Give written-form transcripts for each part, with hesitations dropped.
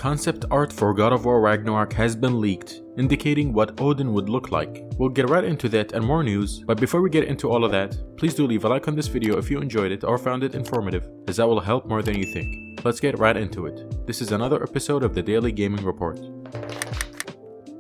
concept art for God of War Ragnarok has been leaked, indicating what Odin would look like. We'll get right into that and more news, but before we get into all of that, please do leave a like on this video if you enjoyed it or found it informative, as that will help more than you think. Let's get right into it. This is another episode of the Daily Gaming Report.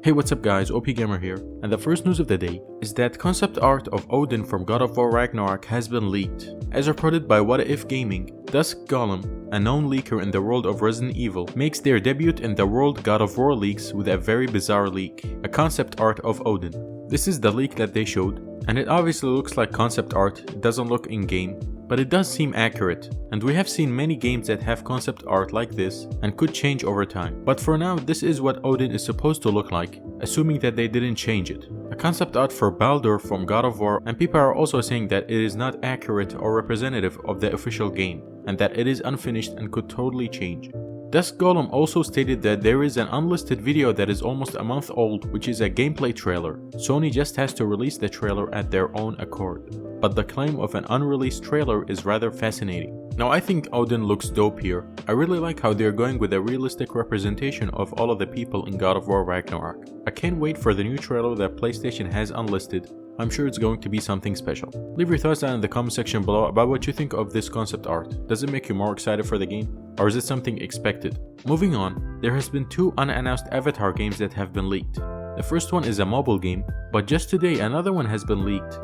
Hey, what's up guys, OP Gamer here, and the first news of the day is that concept art of Odin from God of War Ragnarok has been leaked. As reported by What If Gaming, Dusk Golem, a known leaker in the world of Resident Evil, makes their debut in the World God of War leaks with a very bizarre leak, a concept art of Odin. This is the leak that they showed, and it obviously looks like concept art, it doesn't look in-game, but it does seem accurate, and we have seen many games that have concept art like this and could change over time. But for now, this is what Odin is supposed to look like, assuming that they didn't change it. A concept art for Baldur from God of War, and people are also saying that it is not accurate or representative of the official game, and that it is unfinished and could totally change. Dusk Golem also stated that there is an unlisted video that is almost a month old, which is a gameplay trailer. Sony just has to release the trailer at their own accord. But the claim of an unreleased trailer is rather fascinating. Now I think Odin looks dope here. I really like how they're going with a realistic representation of all of the people in God of War Ragnarok. I can't wait for the new trailer that PlayStation has unlisted. I'm sure it's going to be something special. Leave your thoughts down in the comment section below about what you think of this concept art. Does it make you more excited for the game? Or is it something expected? Moving on, there has been 2 unannounced Avatar games that have been leaked. The first one is a mobile game, but just today another one has been leaked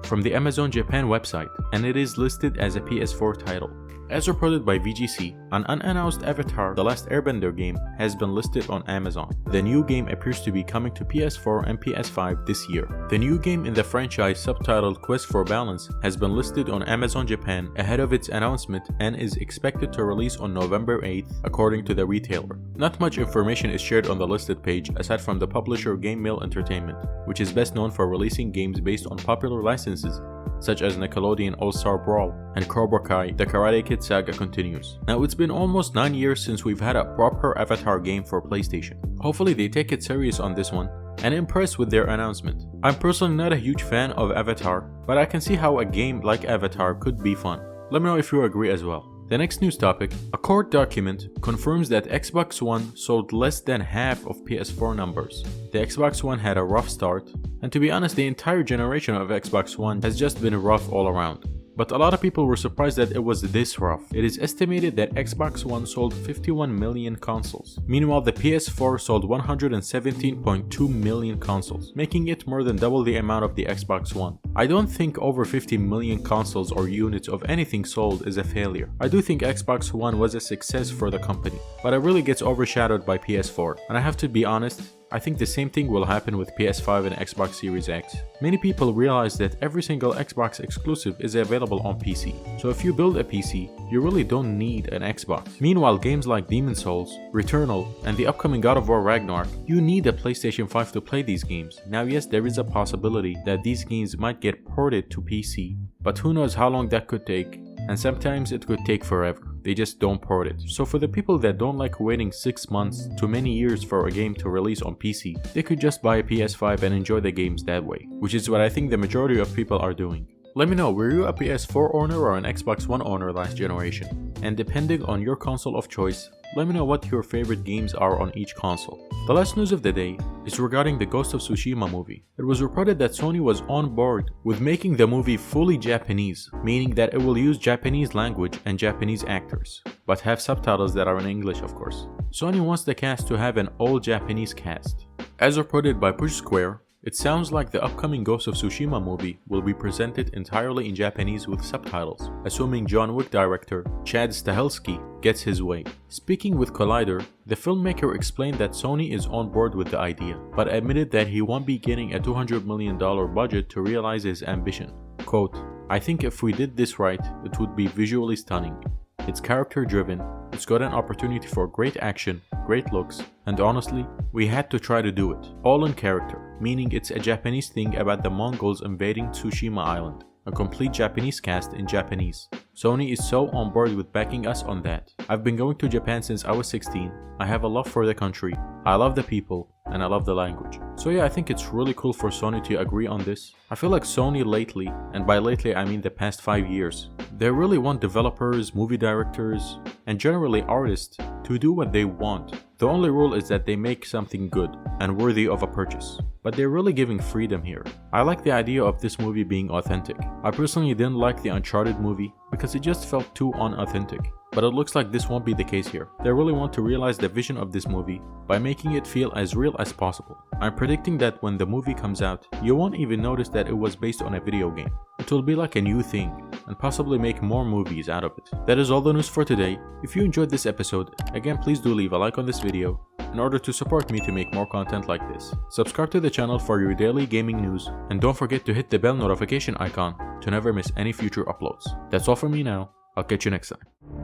from the Amazon Japan website, and it is listed as a PS4 title. As reported by VGC, an unannounced Avatar The Last Airbender game has been listed on Amazon. The new game appears to be coming to PS4 and PS5 this year. The new game in the franchise, subtitled Quest for Balance, has been listed on Amazon Japan ahead of its announcement and is expected to release on November 8th, according to the retailer. Not much information is shared on the listed page aside from the publisher Game Mill Entertainment, which is best known for releasing games based on popular licenses such as Nickelodeon All-Star Brawl and Cobra Kai, the Karate Kid saga continues. Now it's been almost 9 years since we've had a proper Avatar game for PlayStation. Hopefully they take it serious on this one and impress with their announcement. I'm personally not a huge fan of Avatar, but I can see how a game like Avatar could be fun. Let me know if you agree as well. The next news topic, a court document confirms that Xbox One sold less than half of PS4 numbers. The Xbox One had a rough start, and to be honest, the entire generation of Xbox One has just been rough all around. But a lot of people were surprised that it was this rough. It is estimated that Xbox One sold 51 million consoles. Meanwhile, the PS4 sold 117.2 million consoles, making it more than double the amount of the Xbox One. I don't think over 50 million consoles or units of anything sold is a failure. I do think Xbox One was a success for the company, but it really gets overshadowed by PS4. And I have to be honest, I think the same thing will happen with PS5 and Xbox Series X. Many people realize that every single Xbox exclusive is available on PC. So if you build a PC, you really don't need an Xbox. Meanwhile, games like Demon's Souls, Returnal, and the upcoming God of War Ragnarok, you need a PlayStation 5 to play these games. Now yes, there is a possibility that these games might get ported to PC, but who knows how long that could take, and sometimes it could take forever. They just don't port it. So for the people that don't like waiting 6 months to many years for a game to release on PC, they could just buy a PS5 and enjoy the games that way, which is what I think the majority of people are doing. Let me know, were you a PS4 owner or an Xbox One owner last generation? And depending on your console of choice, let me know what your favorite games are on each console. The last news of the day is regarding the Ghost of Tsushima movie. It was reported that Sony was on board with making the movie fully Japanese, meaning that it will use Japanese language and Japanese actors, but have subtitles that are in English of course. Sony wants the cast to have an all Japanese cast. As reported by Push Square, it sounds like the upcoming Ghost of Tsushima movie will be presented entirely in Japanese with subtitles, assuming John Wick director Chad Stahelski gets his way. Speaking with Collider, the filmmaker explained that Sony is on board with the idea, but admitted that he won't be getting a $200 million budget to realize his ambition. Quote, "I think if we did this right, it would be visually stunning. It's character driven, it's got an opportunity for great action, great looks, and honestly, we had to try to do it. All in character, meaning it's a Japanese thing about the Mongols invading Tsushima Island. A complete Japanese cast in Japanese. Sony is so on board with backing us on that. I've been going to Japan since I was 16, I have a love for the country, I love the people, and I love the language. So yeah, I think it's really cool for Sony to agree on this. I feel like Sony lately, and by lately I mean the past 5 years, they really want developers, movie directors, and generally artists to do what they want. The only rule is that they make something good and worthy of a purchase. But they're really giving freedom here. I like the idea of this movie being authentic. I personally didn't like the Uncharted movie because it just felt too unauthentic. But it looks like this won't be the case here. They really want to realize the vision of this movie by making it feel as real as possible. I'm predicting that when the movie comes out, you won't even notice that it was based on a video game. It will be like a new thing, and possibly make more movies out of it. That is all the news for today. If you enjoyed this episode, again please do leave a like on this video in order to support me to make more content like this. Subscribe to the channel for your daily gaming news, and don't forget to hit the bell notification icon to never miss any future uploads. That's all from me now. I'll catch you next time.